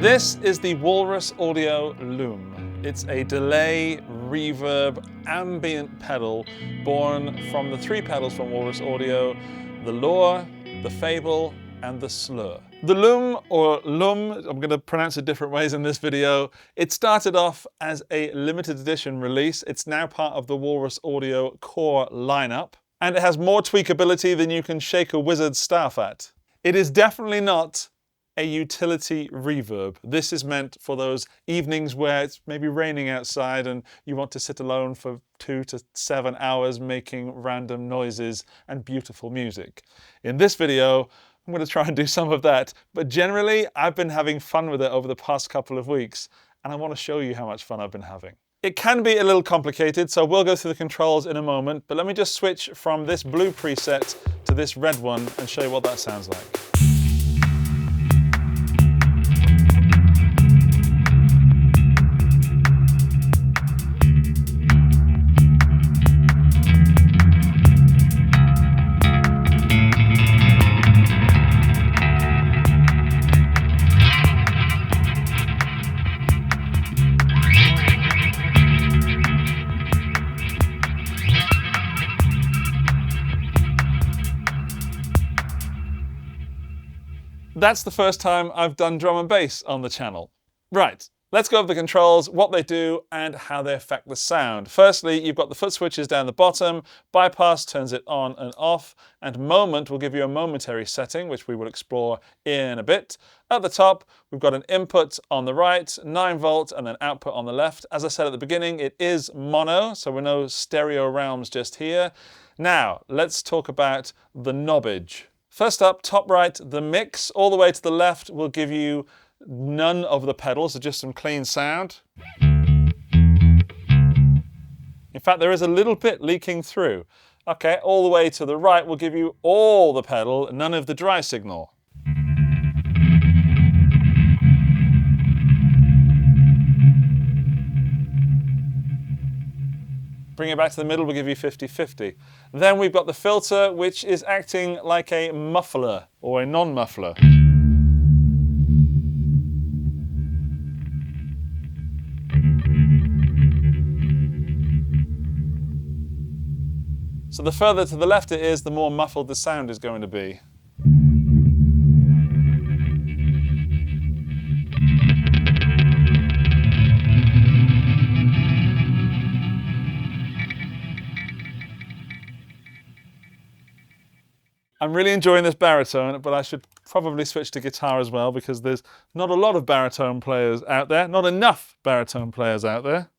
This is the Walrus Audio LÜM. It's a delay, reverb, ambient pedal born from the three pedals from Walrus Audio: the Lure, the Fable, and the Slur. The LÜM, or LÜM, I'm going to pronounce it different ways in this video. It started off as a limited edition release. It's now part of the Walrus Audio core lineup, and it has more tweakability than you can shake a wizard's staff at. It is definitely not a utility reverb. This is meant for those evenings where it's maybe raining outside and you want to sit alone for 2 to 7 hours making random noises and beautiful music. In this video, I'm going to try and do some of that, but generally I've been having fun with it over the past couple of weeks, and I want to show you how much fun I've been having. It can be a little complicated, so we'll go through the controls in a moment, but let me just switch from this blue preset to this red one and show you what that sounds like. That's the first time I've done drum and bass on the channel. Right, let's go over the controls, what they do, and how they affect the sound. Firstly, you've got the foot switches down the bottom. Bypass turns it on and off, and moment will give you a momentary setting, which we will explore in a bit. At the top, we've got an input on the right, 9 volt, and then output on the left. As I said at the beginning, it is mono, so we're no stereo realms just here. Now, let's talk about the knobbage. First up, top right, the mix. All the way to the left will give you none of the pedals, so just some clean sound. In fact, there is a little bit leaking through. Okay, all the way to the right will give you all the pedal, none of the dry signal. Bring it back to the middle, we'll give you 50-50. Then we've got the filter, which is acting like a muffler or a non-muffler. So the further to the left it is, the more muffled the sound is going to be. I'm really enjoying this baritone, but I should probably switch to guitar as well, because there's not a lot of baritone players out there, not enough baritone players out there.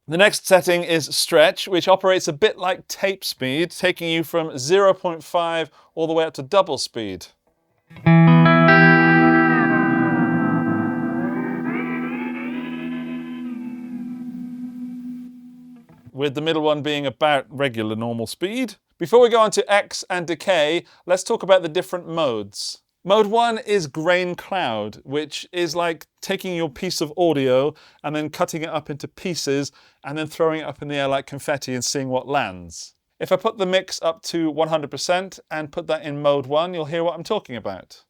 The next setting is stretch, which operates a bit like tape speed, taking you from 0.5 all the way up to double speed. With the middle one being about regular normal speed. Before we go on to X and decay, let's talk about the different modes. Mode 1 is grain cloud, which is like taking your piece of audio and then cutting it up into pieces and then throwing it up in the air like confetti and seeing what lands. If I put the mix up to 100% and put that in mode 1, you'll hear what I'm talking about.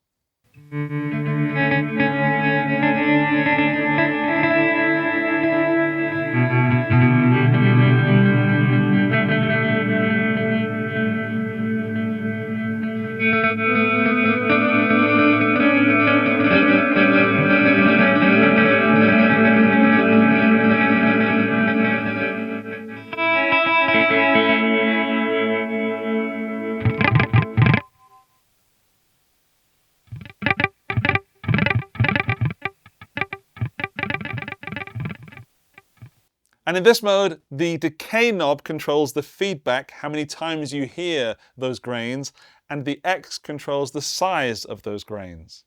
And in this mode, the decay knob controls the feedback, how many times you hear those grains, and the X controls the size of those grains.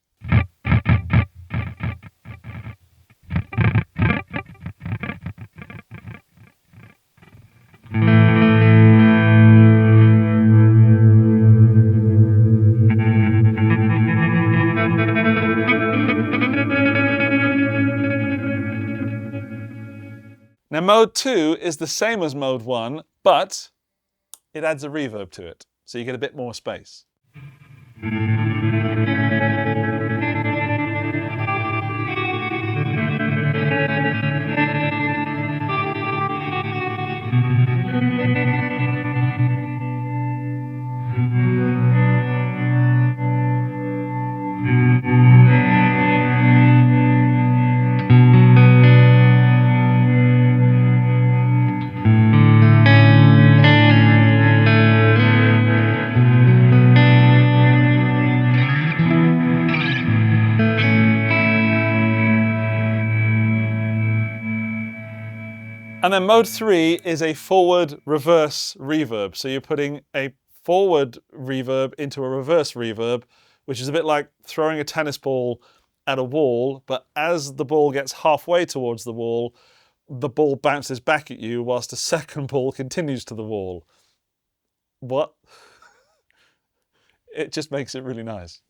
Now mode 2 is the same as mode 1, but it adds a reverb to it, so you get a bit more space. And then mode 3 is a forward reverse reverb. So you're putting a forward reverb into a reverse reverb, which is a bit like throwing a tennis ball at a wall, but as the ball gets halfway towards the wall, the ball bounces back at you whilst a second ball continues to the wall. What? It just makes it really nice.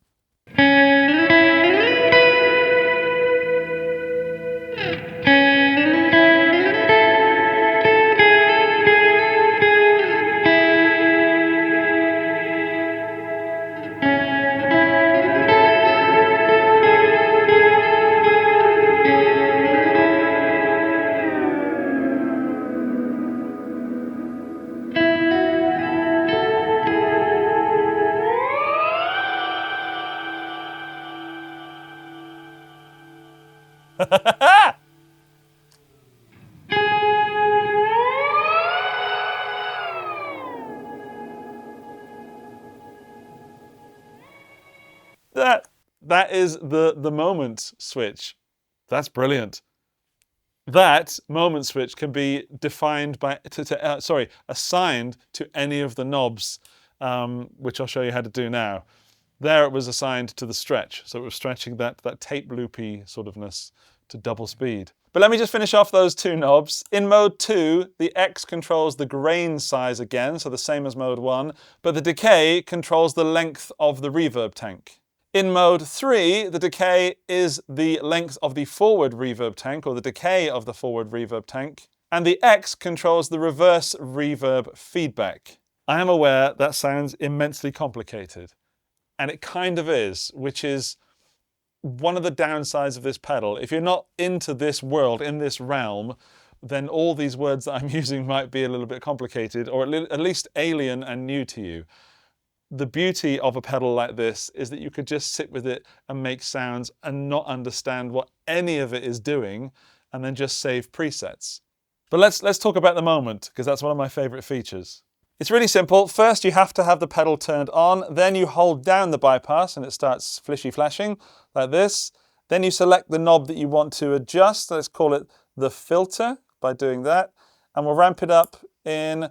That is the moment switch. That's brilliant. That moment switch can be defined by, assigned to any of the knobs, which I'll show you how to do now. There it was assigned to the stretch, so it was stretching that tape loopy sort ofness to double speed. But let me just finish off those two knobs. In mode 2, the X controls the grain size again, so the same as mode 1, but the decay controls the length of the reverb tank. In mode 3, the decay is the length of the forward reverb tank, or the decay of the forward reverb tank, and the X controls the reverse reverb feedback. I am aware that sounds immensely complicated, and it kind of is, which is one of the downsides of this pedal. If you're not into this world, in this realm, then all these words that I'm using might be a little bit complicated, or at least alien and new to you. The beauty of a pedal like this is that you could just sit with it and make sounds and not understand what any of it is doing, and then just save presets. But let's talk about the moment, because that's one of my favorite features. It's really simple. First, you have to have the pedal turned on, then you hold down the bypass and it starts flishy flashing like this. Then you select the knob that you want to adjust. Let's call it the filter by doing that. And we'll ramp it up in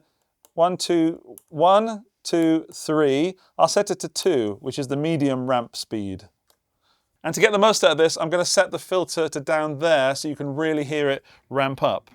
1, 2, 3. I'll set it to 2, which is the medium ramp speed. And to get the most out of this, I'm going to set the filter to down there so you can really hear it ramp up.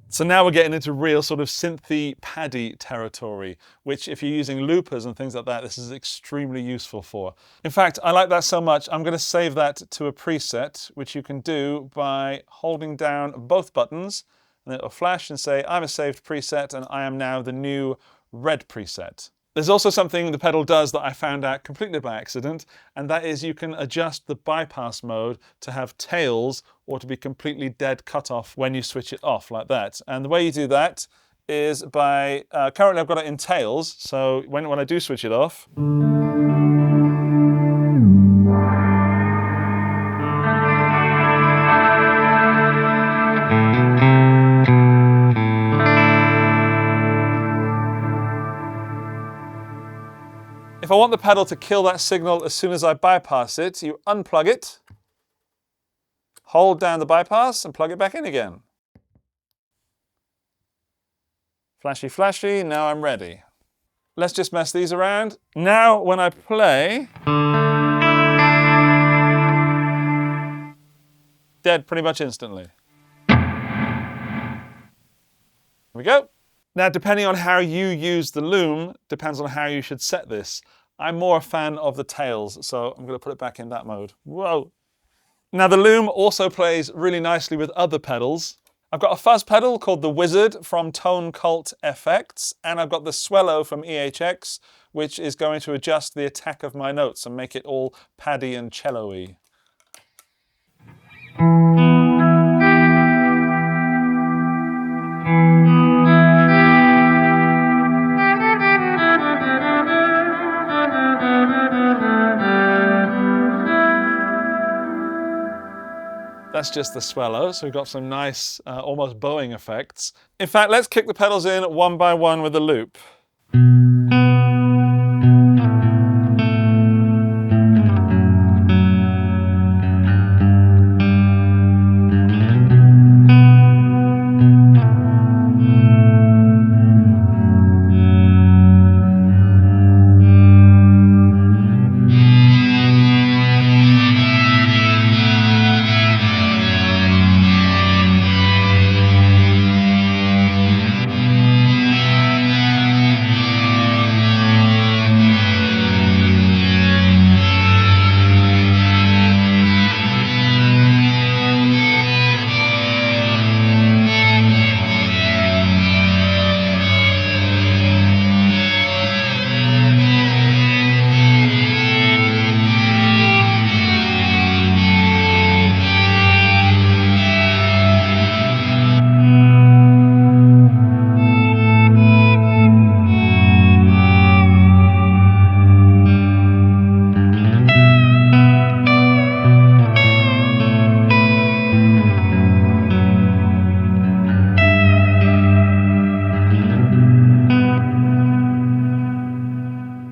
So now we're getting into real sort of synthy paddy territory, which if you're using loopers and things like that, this is extremely useful for. In fact, I like that so much, I'm going to save that to a preset, which you can do by holding down both buttons, and it'll flash and say, I'm a saved preset, and I am now the new red preset. There's also something the pedal does that I found out completely by accident, and that is you can adjust the bypass mode to have tails or to be completely dead cutoff when you switch it off like that. And the way you do that is by, currently I've got it in tails, so when I do switch it off, if I want the pedal to kill that signal as soon as I bypass it, you unplug it, hold down the bypass and plug it back in again. Flashy, flashy, now I'm ready. Let's just mess these around. Now when I play, dead pretty much instantly. Here we go. Now, depending on how you use the loom, depends on how you should set this. I'm more a fan of the tails, so I'm going to put it back in that mode. Whoa. Now, the loom also plays really nicely with other pedals. I've got a fuzz pedal called the Wizard from Tone Cult FX, and I've got the Swellow from EHX, which is going to adjust the attack of my notes and make it all paddy and cello-y. that's just the swellow, so we've got some nice, almost bowing effects. In fact, let's kick the pedals in one by one with the loop.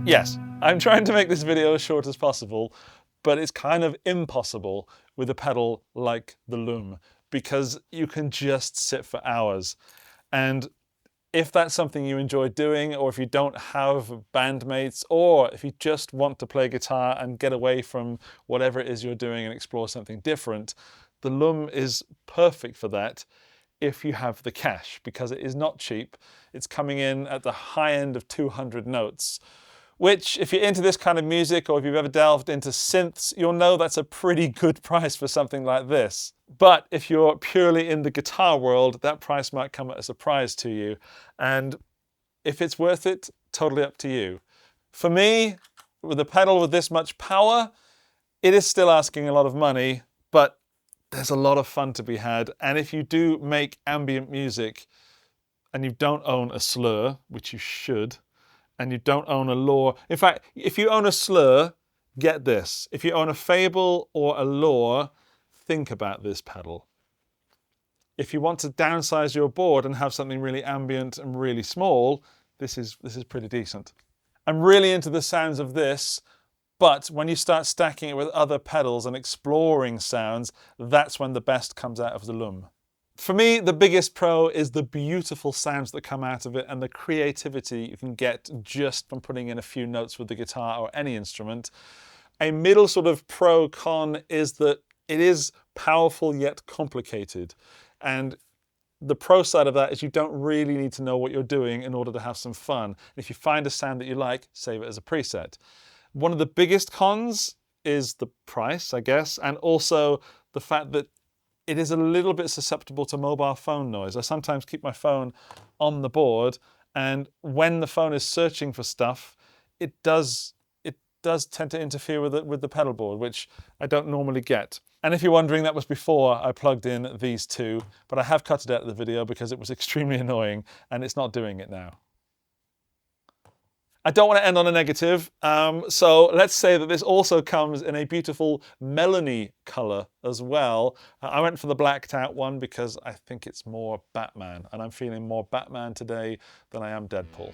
Yes, I'm trying to make this video as short as possible, but it's kind of impossible with a pedal like the Loom because you can just sit for hours. And if that's something you enjoy doing, or if you don't have bandmates, or if you just want to play guitar and get away from whatever it is you're doing and explore something different, the Loom is perfect for that if you have the cash, because it is not cheap. It's coming in at the high end of 200 notes. Which, if you're into this kind of music, or if you've ever delved into synths, you'll know that's a pretty good price for something like this. But if you're purely in the guitar world, that price might come as a surprise to you. And if it's worth it, totally up to you. For me, with a pedal with this much power, it is still asking a lot of money, but there's a lot of fun to be had. And if you do make ambient music and you don't own a slur, which you should, and you don't own a Law. In fact, if you own a slur, get this. If you own a Fable or a Law, think about this pedal. If you want to downsize your board and have something really ambient and really small, this is pretty decent. I'm really into the sounds of this, but when you start stacking it with other pedals and exploring sounds, that's when the best comes out of the Loom. For me, the biggest pro is the beautiful sounds that come out of it and the creativity you can get just from putting in a few notes with the guitar or any instrument. A middle sort of pro-con is that it is powerful yet complicated. And the pro side of that is you don't really need to know what you're doing in order to have some fun. If you find a sound that you like, save it as a preset. One of the biggest cons is the price, I guess, and also the fact that it is a little bit susceptible to mobile phone noise. I sometimes keep my phone on the board, and when the phone is searching for stuff, it does tend to interfere with the pedal board, which I don't normally get. And if you're wondering, that was before I plugged in these two, but I have cut it out of the video because it was extremely annoying, and it's not doing it now. I don't want to end on a negative, so let's say that this also comes in a beautiful melony color as well. I went for the blacked out one because I think it's more Batman, and I'm feeling more Batman today than I am Deadpool.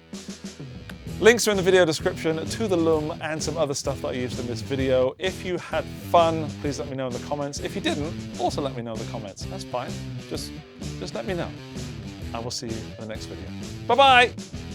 Links are in the video description to the Loom and some other stuff that I used in this video. If you had fun, please let me know in the comments. If you didn't, also let me know in the comments. That's fine. Just let me know. I will see you in the next video. Bye-bye!